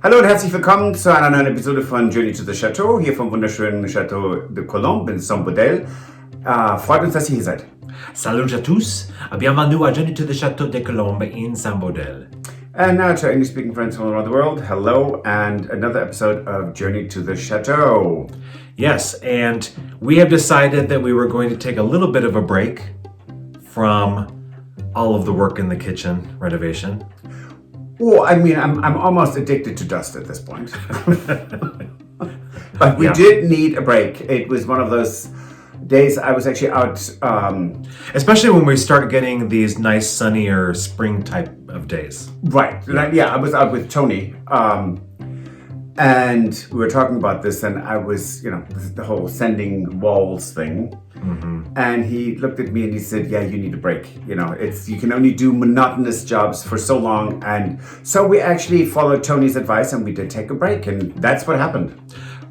Hallo und herzlich willkommen zu einer neuen Episode von Journey to the Chateau, hier vom wunderschönen Château de Colombe in Saint-Baudel. Freut uns, dass ihr hier seid. Salut à tous, bienvenue à Journey to the Château de Colombe in Saint-Baudel. And now to our English-speaking friends from around the world, hello, and another episode of Journey to the Chateau. Yes, and we have decided that we were going to take a little bit of a break from all of the work in the kitchen renovation. Oh, I mean, I'm almost addicted to dust at this point. But we did need a break. It was one of those days I was actually out. Especially when we start getting these nice sunnier spring type of days. Right. Yeah, I was out with Tony. And we were talking about this, and I was, the whole sanding walls thing. Mm-hmm. And he looked at me and he said, yeah, you need a break. You can only do monotonous jobs for so long. And so we actually followed Tony's advice and we did take a break. And that's what happened.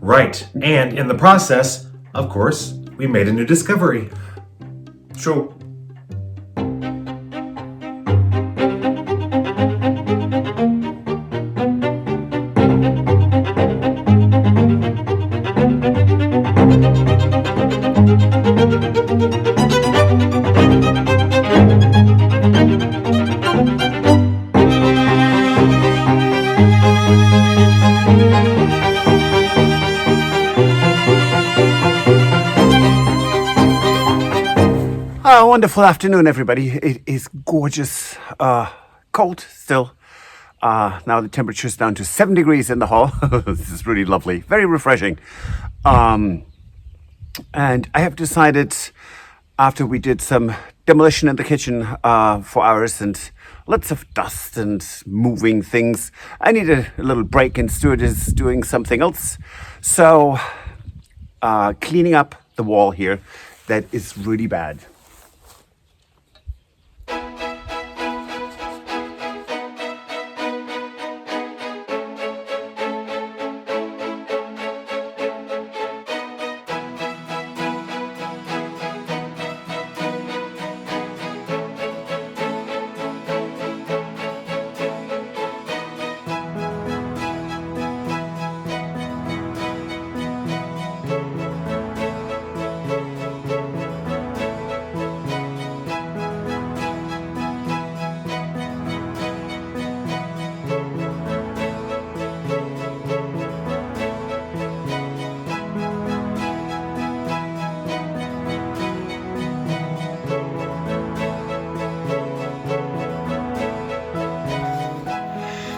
Right. And in the process, of course, we made a new discovery. True. Wonderful afternoon, everybody. It is gorgeous, cold still. Now the temperature is down to 7 degrees in the hall. This is really lovely, very refreshing. And I have decided, after we did some demolition in the kitchen for hours and lots of dust and moving things, I need a little break, and Stuart is doing something else. So cleaning up the wall here, that is really bad.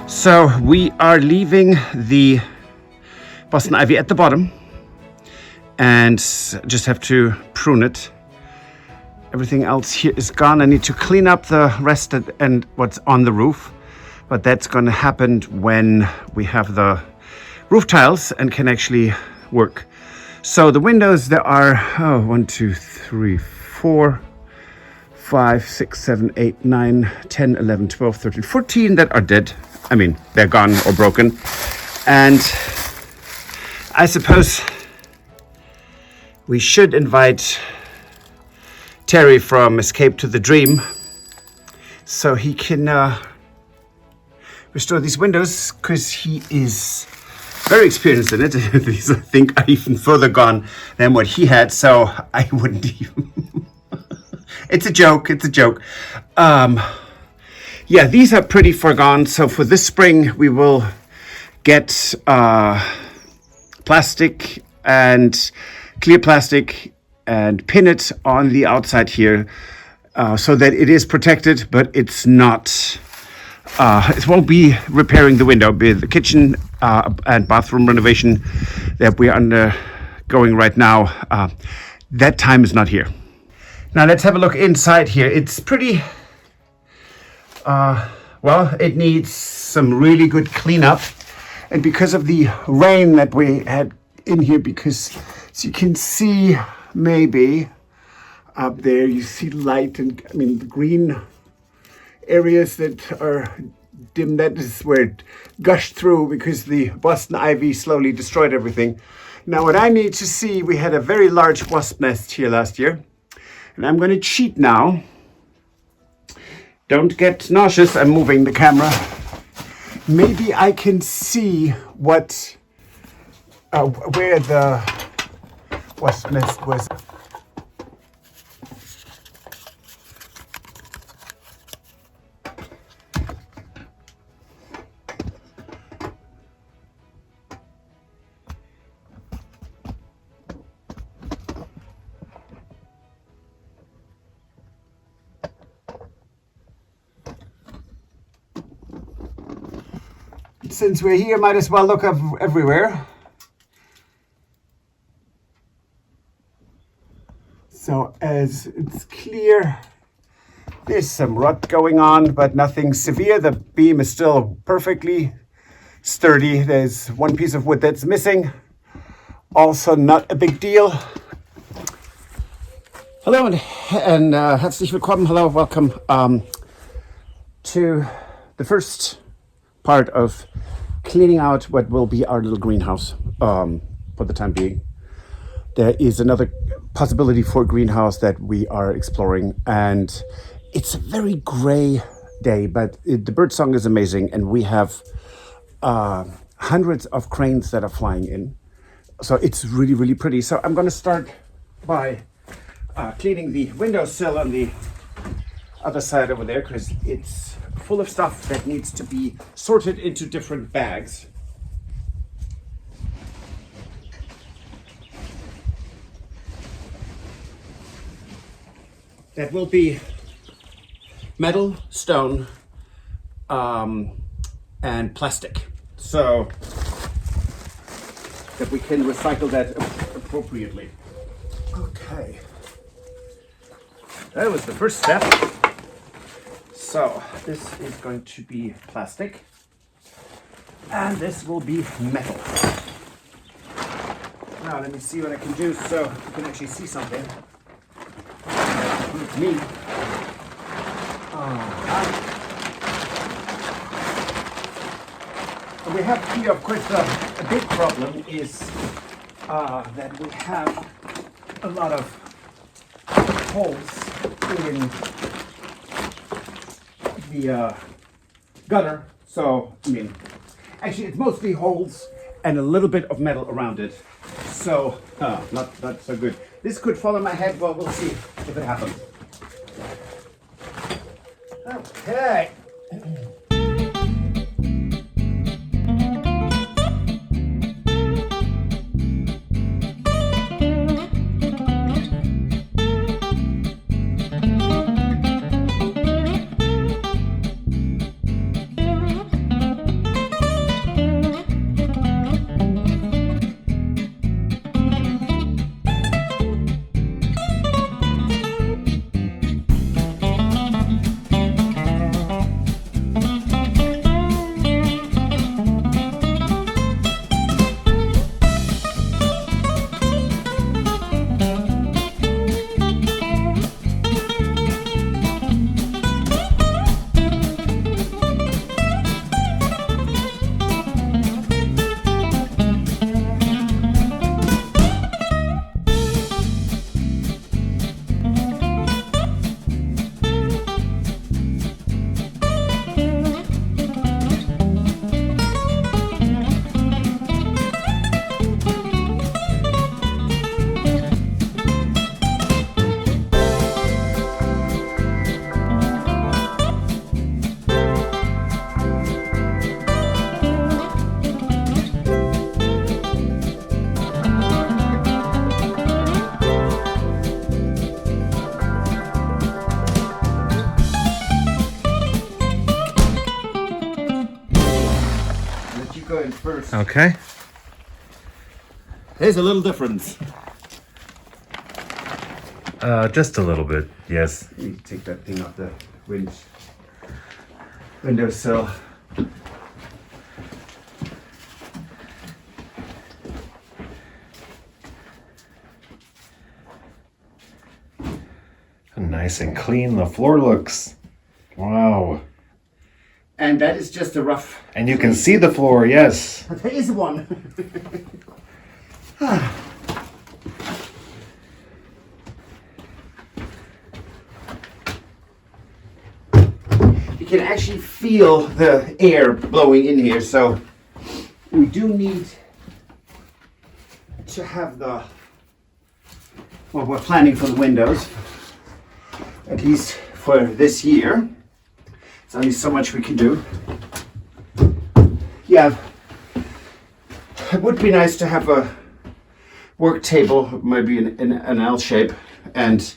So we are leaving the Boston ivy at the bottom and just have to prune it. Everything else here is gone. I need to clean up the rest and what's on the roof, but that's going to happen when we have the roof tiles and can actually work. So the windows, there are 1, 2, 3, 4, 5, 6, 7, 8, 9, 10, 11, 12, 13, 14 that are dead. I mean, they're gone or broken. And I suppose we should invite Terry from Escape to the Dream so he can restore these windows, because he is very experienced in it. These, I think, are even further gone than what he had, so I wouldn't even... It's a joke. Yeah, these are pretty far gone. So for this spring, we will get plastic and clear plastic and pin it on the outside here so that it is protected, but it's not, it won't be repairing the window. The kitchen and bathroom renovation that we're undergoing right now, that time is not here. Now let's have a look inside here. It's pretty... it needs some really good cleanup, and because of the rain that we had in here, because as you can see, maybe up there you see light, and I mean the green areas that are dim, that is where it gushed through because the Boston ivy slowly destroyed everything. Now what I need to see, we had a very large wasp nest here last year, and I'm going to cheat now. Don't get nauseous, I'm moving the camera. maybe I can see what where the wasp nest was. Since we're here, might as well look everywhere. So as it's clear, there's some rot going on, but nothing severe. The beam is still perfectly sturdy. There's one piece of wood that's missing. Also not a big deal. Hello and herzlich willkommen. Hello, welcome to the first part of cleaning out what will be our little greenhouse for the time being. There is another possibility for a greenhouse that we are exploring, and it's a very gray day, but the birdsong is amazing, and we have hundreds of cranes that are flying in. So it's really, really pretty. So I'm going to start by cleaning the windowsill on the other side over there, because it's full of stuff that needs to be sorted into different bags. That will be metal, stone, and plastic, so that we can recycle that appropriately. Okay, that was the first step. So this is going to be plastic, and this will be metal. Now let me see what I can do so you can actually see something. Me. We have here, of course, a big problem is that we have a lot of holes in the gutter. So, I mean, actually it's mostly holes and a little bit of metal around it. So, not so good. This could fall on my head, but we'll see if it happens. Okay. First. Okay. There's a little difference. Just a little bit, yes. Let me take that thing off the windowsill. Nice and clean the floor looks. Wow. And that is just a rough. And you can see the floor, yes. There is one. can actually feel the air blowing in here. So we do need to have the, well, we're planning for the windows, at least for this year. There's only so much we can do. Yeah, it would be nice to have a work table, maybe in an L shape, and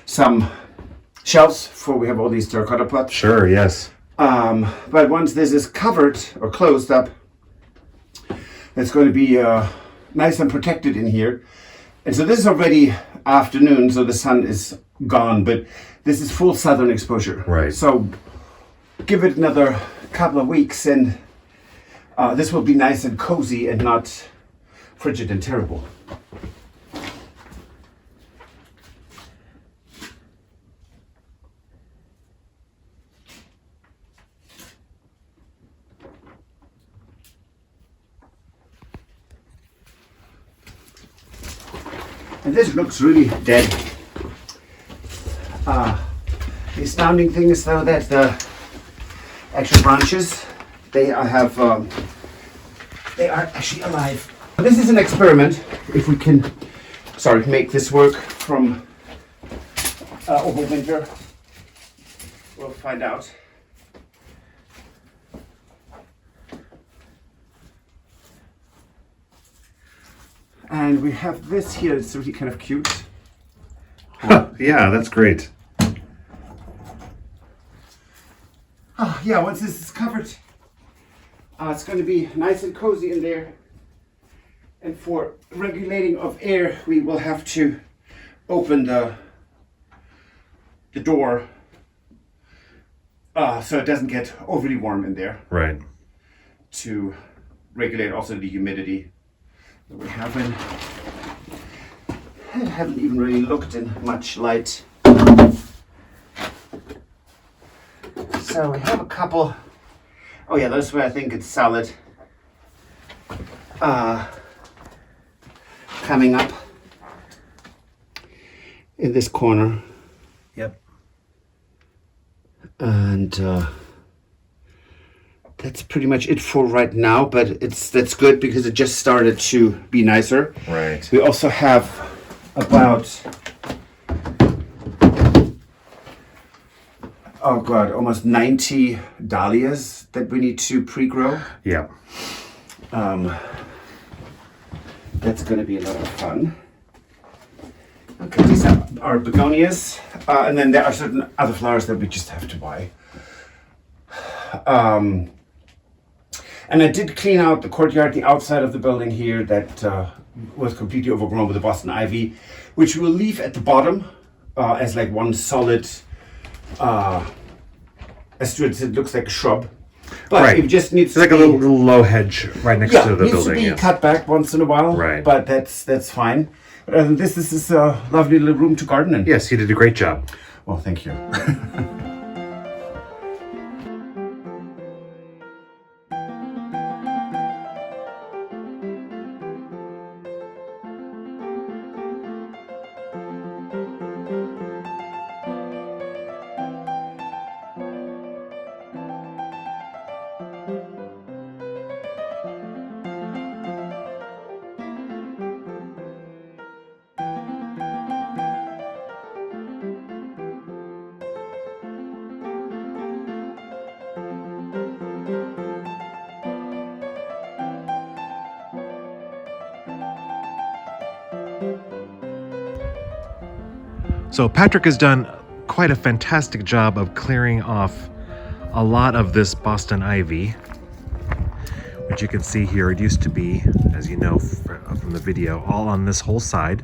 some shelves for we have all these terracotta pots. Sure, yes. But once this is covered or closed up, it's going to be nice and protected in here. And so this is already afternoon, so the sun is gone, but this is full southern exposure. Right. So give it another couple of weeks and this will be nice and cozy and not frigid and terrible. And this looks really dead. The astounding thing is though that the actual branches, they are actually alive. This is an experiment. If we can, make this work from over winter, we'll find out. And we have this here. It's really kind of cute. Yeah, that's great. Yeah, once this is covered, it's going to be nice and cozy in there. And for regulating of air, we will have to open the door so it doesn't get overly warm in there. Right. To regulate also the humidity that we haven't even really looked in much light. So we have a couple. Oh yeah, that's where I think it's solid. Coming up in this corner. Yep. And that's pretty much it for right now, but that's good because it just started to be nicer. Right. We also have about almost 90 dahlias that we need to pre-grow. Yeah. That's going to be a lot of fun. Okay, these are begonias, and then there are certain other flowers that we just have to buy. And I did clean out the courtyard, the outside of the building here that was completely overgrown with the Boston ivy, which we'll leave at the bottom as like one solid, as Stuart said, it looks like a shrub. But Right. it just needs It's like a little low hedge right next to the needs building. to be Yes. cut back once in a while, Right. but that's fine. This is a lovely little room to garden in. Yes, you did a great job. Well, thank you. So Patrick has done quite a fantastic job of clearing off a lot of this Boston ivy, which you can see here. It used to be, as you know from the video, all on this whole side,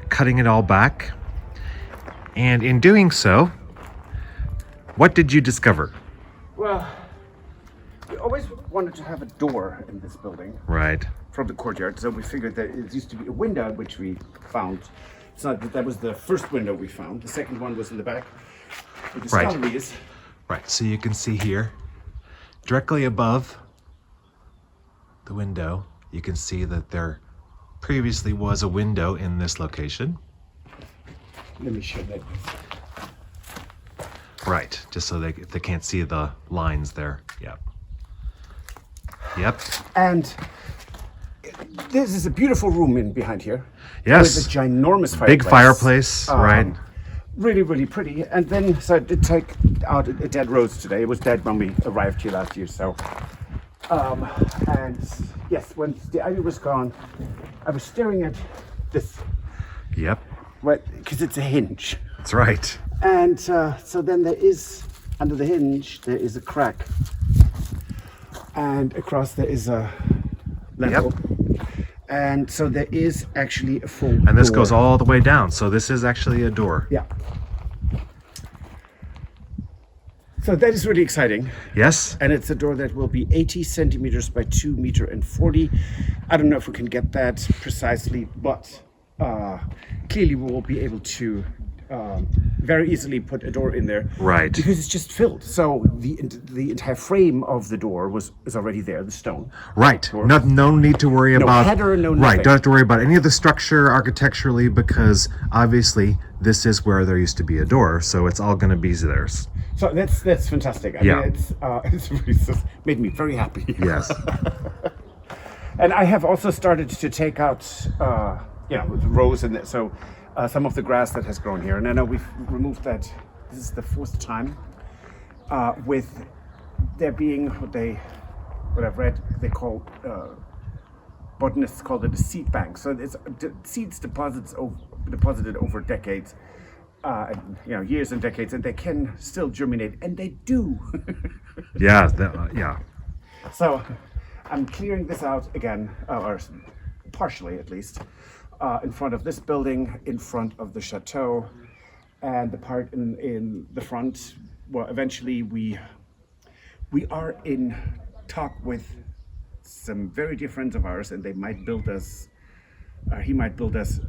cutting it all back. And in doing so, what did you discover? Well, we always wanted to have a door in this building Right. from the courtyard, so we figured that it used to be a window, which we found. It's not that was the first window we found. The second one was in the back. The discovery is Right, so you can see here, directly above the window, you can see that there previously was a window in this location. let me show that. Right, just so they can't see the lines there. Yep. Yep. And this is a beautiful room in behind here. Yes. With a ginormous fireplace. Big fireplace, right. Really, really pretty. And then, so I did take out a dead rose today. It was dead when we arrived here last year, so. And yes, when the ivy was gone, I was staring at this. Yep. Because it's a hinge. That's right. And so then there is, under the hinge, there is a crack. And across there is a level. Yep. And so there is actually a full And this door. goes all the way down. So this is actually a door. Yeah. So that is really exciting. Yes. And it's a door that will be 80 centimeters by 2 meter and 40. I don't know if we can get that precisely, but clearly we will be able to very easily put a door in there. Right. Because it's just filled. So the entire frame of the door is already there, the stone. Right. No need to worry about header, no nothing. Right. Don't have to worry about any of the structure architecturally, because obviously this is where there used to be a door, so it's all going to be theirs. So that's fantastic. I mean, it's really made me very happy. Yes. And I have also started to take out, the rows and so some of the grass that has grown here. And I know we've removed that. This is the fourth time. With there being what I've read, they call botanists call it a seed bank. So it's seeds deposited over decades. Years and decades, and they can still germinate, and they do. Yeah. So I'm clearing this out again, or partially at least, in front of this building, in front of the chateau, and the part in the front. Well, eventually we are in talk with some very dear friends of ours, and they might build us. He might build us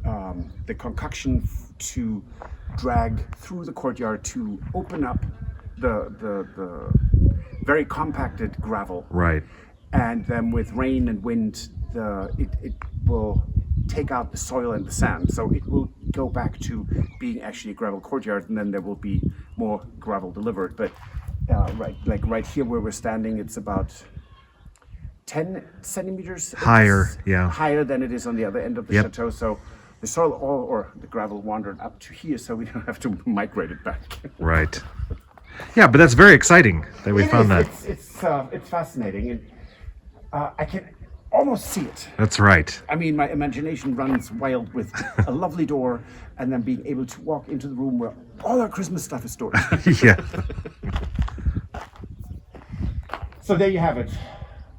the concoction to drag through the courtyard to open up the very compacted gravel. Right. And then with rain and wind, it will take out the soil and the sand. So it will go back to being actually a gravel courtyard, and then there will be more gravel delivered. But right here where we're standing, it's about 10 centimeters higher, higher than it is on the other end of the chateau. So the soil or the gravel wandered up to here, so we don't have to migrate it back. Right. Yeah, but that's very exciting that we found that. It's fascinating, and I can almost see it. That's right. I mean, my imagination runs wild with a lovely door, and then being able to walk into the room where all our Christmas stuff is stored. Yeah. So there you have it.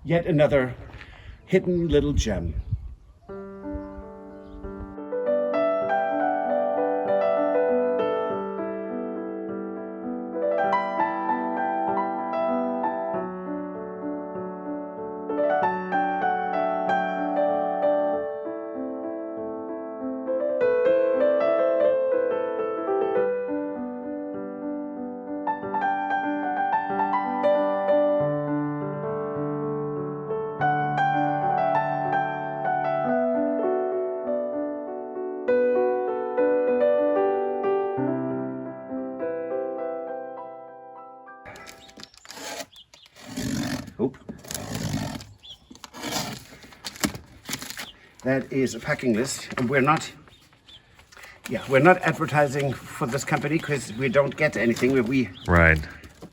Yet another hidden little gem. That is a packing list, and we're not advertising for this company because we don't get anything. We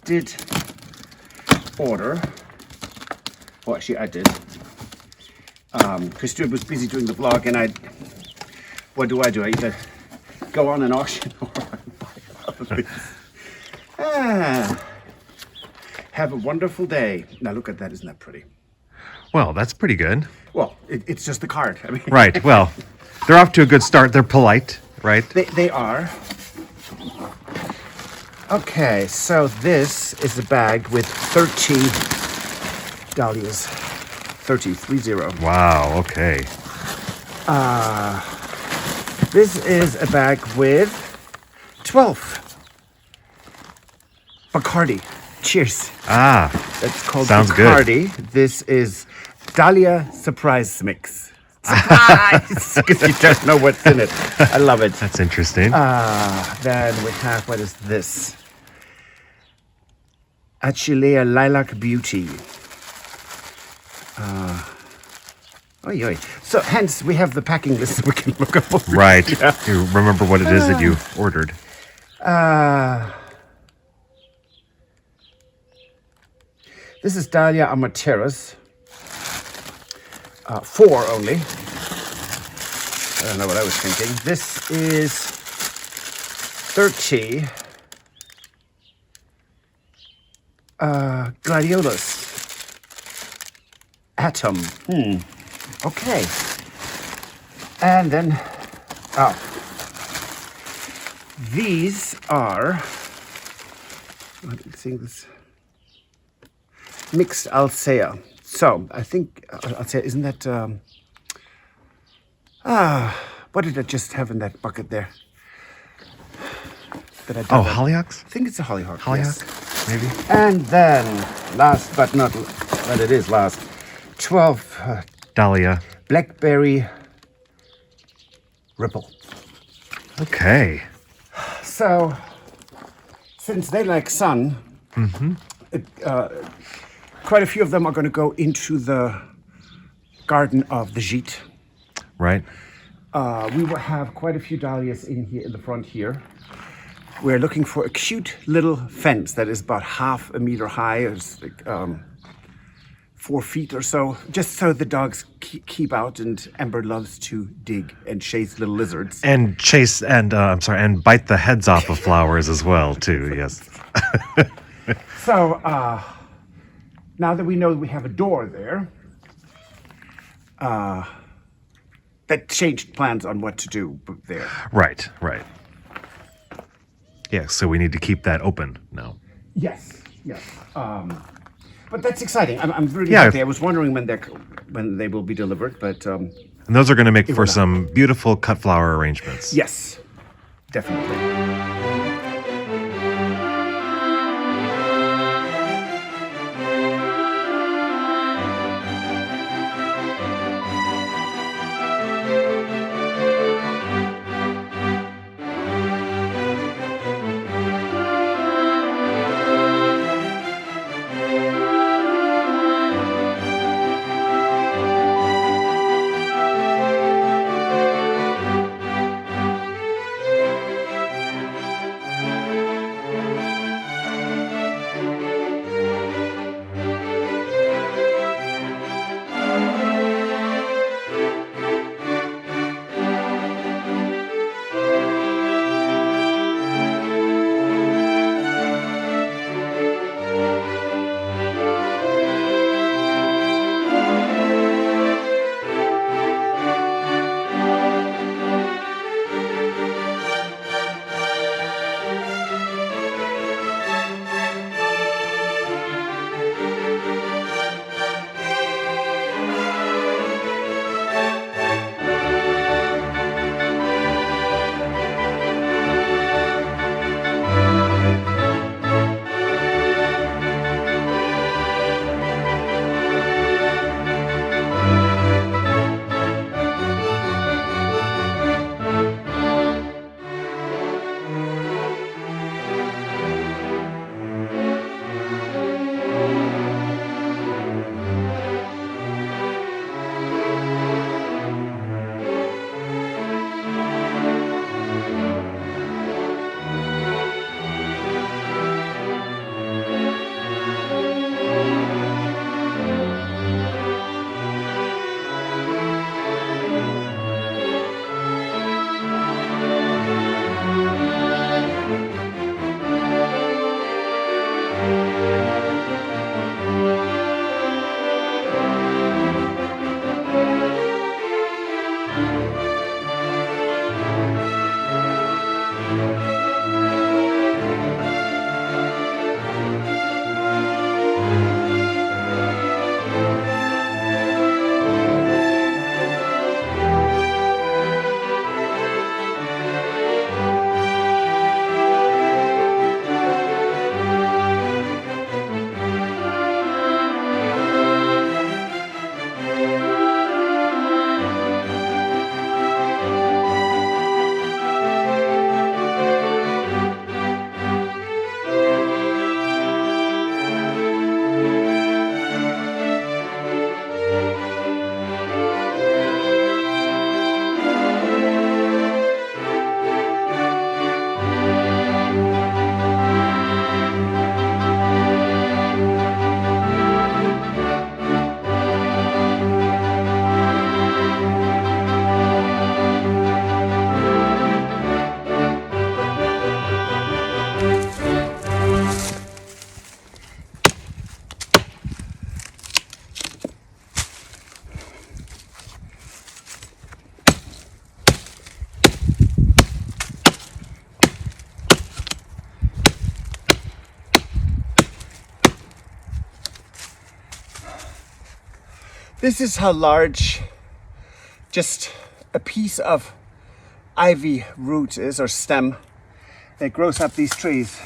did order. Well, actually, I did. Because Stuart was busy doing the vlog, and what do? I either go on an auction or I buy other things. Have a wonderful day. Now look at that, isn't that pretty? Well, that's pretty good. Well, it's just the card. I mean, right. Well, they're off to a good start. They're polite, right? They are. Okay, so this is a bag with 30 dahlias. 30. Wow, okay. This is a bag with 12 Bacardi. Cheers. That's called sounds Bacardi. Good. This is Dahlia Surprise Mix. Surprise! Because you don't know what's in it. I love it. That's interesting. Then we have, what is this? Achillea Lilac Beauty. Oy, oy. So hence we have the packing list that we can look over. Right. Yeah. You remember what it is that you ordered. This is Dahlia Amateris. 4 only. I don't know what I was thinking. This is 30. Gladiolus. Atom. Okay. And then, these are, I'm seeing this, mixed Alsea. So I think Alsea, isn't that, what did I just have in that bucket there? That I did Oh, that? hollyhocks? I think it's a hollyhock. Hollyhock, Yes. maybe? And then, last but not, well, it is last, 12 Dahlia. Blackberry Ripple. Okay. So, since they like sun, quite a few of them are going to go into the garden of the gîte. Right. We will have quite a few dahlias in here, in the front here. We're looking for a cute little fence that is about half a meter high. It's like 4 feet or so, just so the dogs keep out. And Amber loves to dig and chase little lizards. And chase and and bite the heads off of flowers as well, too. Yes. So now that we know we have a door there, that changed plans on what to do there. Right. Right. Yeah. So we need to keep that open now. Yes, yes. But that's exciting. I'm really Yeah. happy. I was wondering when they will be delivered, but And those are going to make for will some beautiful cut flower arrangements. yes, definitely. This is how large just a piece of ivy root is, or stem, that grows up these trees.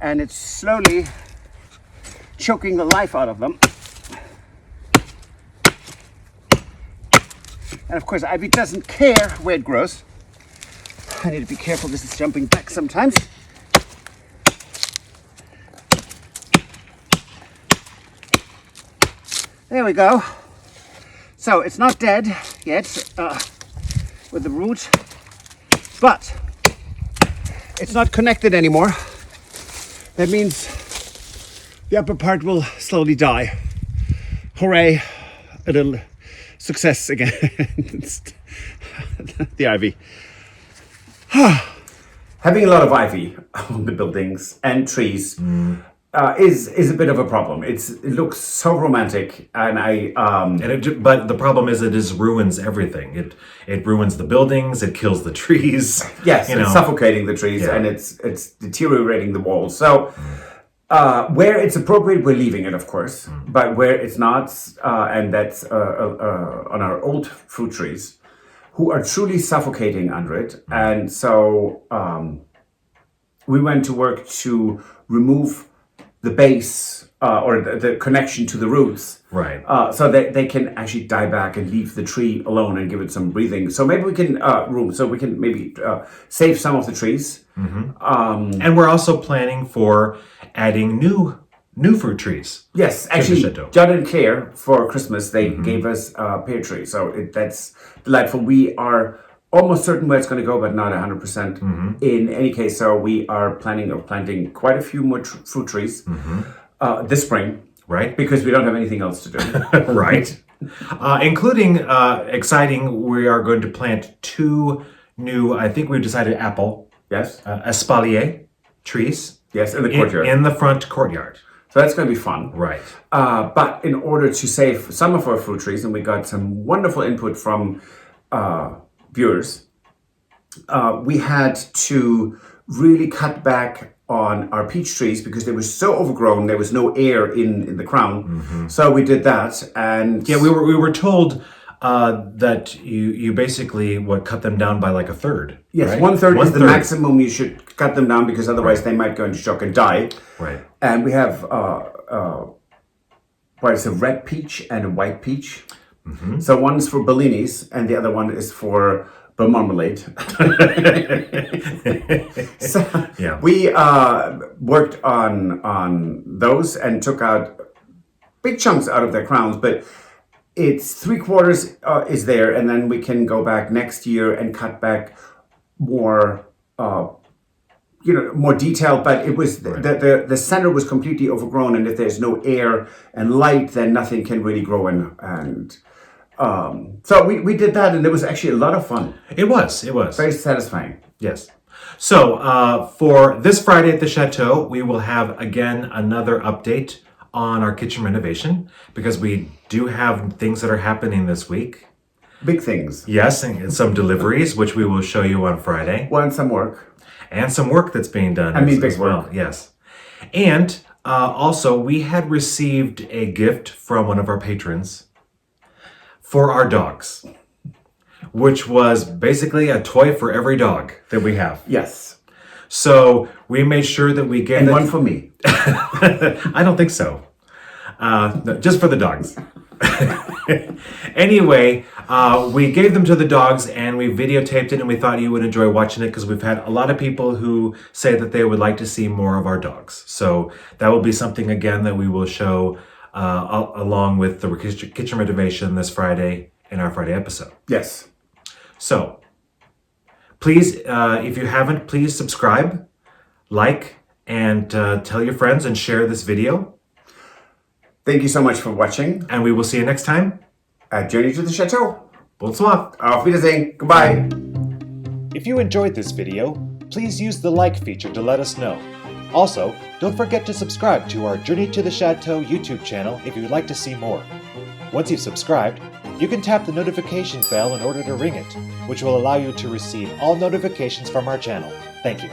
And it's slowly choking the life out of them. And of course, ivy doesn't care where it grows. I need to be careful, this is jumping back sometimes. There we go. So it's not dead yet with the root, but it's not connected anymore. That means the upper part will slowly die. Hooray, a little success again. The ivy. Having a lot of ivy on the buildings and trees is a bit of a problem. It looks so romantic, and but the problem is it just ruins everything. It ruins the buildings. It kills the trees. Yes, it's suffocating the trees, and it's deteriorating the walls. So where it's appropriate, we're leaving it, of course. But where it's not, and that's on our old fruit trees, who are truly suffocating under it, and so we went to work to remove the base or the connection to the roots, right? So that they can actually die back and leave the tree alone and give it some breathing. So maybe we can maybe save some of the trees. And we're also planning for adding new fruit trees. Yes, actually, John and Claire for Christmas they gave us a pear tree, so that's delightful. We are almost certain where it's going to go, but not 100%. In any case, so we are planning of planting quite a few more fruit trees this spring, right? Because we don't have anything else to do, right? Including exciting, we are going to plant 2 new. I think we've decided apple. Yes, espalier trees. Yes, in the courtyard, in the front courtyard. So that's going to be fun, right? But in order to save some of our fruit trees, and we got some wonderful input from viewers, we had to really cut back on our peach trees because they were so overgrown. There was no air in the crown, so we did that. And yeah, we were told that you basically cut them down by like a third. Yes, right? 1/3 is the maximum you should cut them down, because otherwise they might go into shock and die. Right. And we have it's a red peach and a white peach. So one's for Bellinis and the other one is for marmalade. So yeah, we worked on those and took out big chunks out of their crowns, but it's 3/4 is there, and then we can go back next year and cut back more more detailed. But it was the center was completely overgrown, and if there's no air and light, then nothing can really grow. And so we did that, and it was actually a lot of fun. It was very satisfying. Yes. So for this Friday at the Chateau, we will have again another update on our kitchen renovation, because we do have things that are happening this week. Big things. Yes, and some deliveries, which we will show you on Friday. Well, and some work. And some work that's being done big as well. Work. Yes. And also, we had received a gift from one of our patrons for our dogs, which was basically a toy for every dog that we have. Yes. So we made sure that we gave one for me. I don't think so. No, just for the dogs. Anyway, we gave them to the dogs and we videotaped it, and we thought you would enjoy watching it because we've had a lot of people who say that they would like to see more of our dogs. So that will be something again that we will show along with the kitchen renovation this Friday in our Friday episode. Yes. So please, if you haven't, please subscribe, like, and tell your friends and share this video. Thank you so much for watching. And we will see you next time at Journey to the Chateau. Bonsoir. Auf Wiedersehen. Goodbye. If you enjoyed this video, please use the like feature to let us know. Also, don't forget to subscribe to our Journey to the Chateau YouTube channel if you would like to see more. Once you've subscribed, you can tap the notification bell in order to ring it, which will allow you to receive all notifications from our channel. Thank you.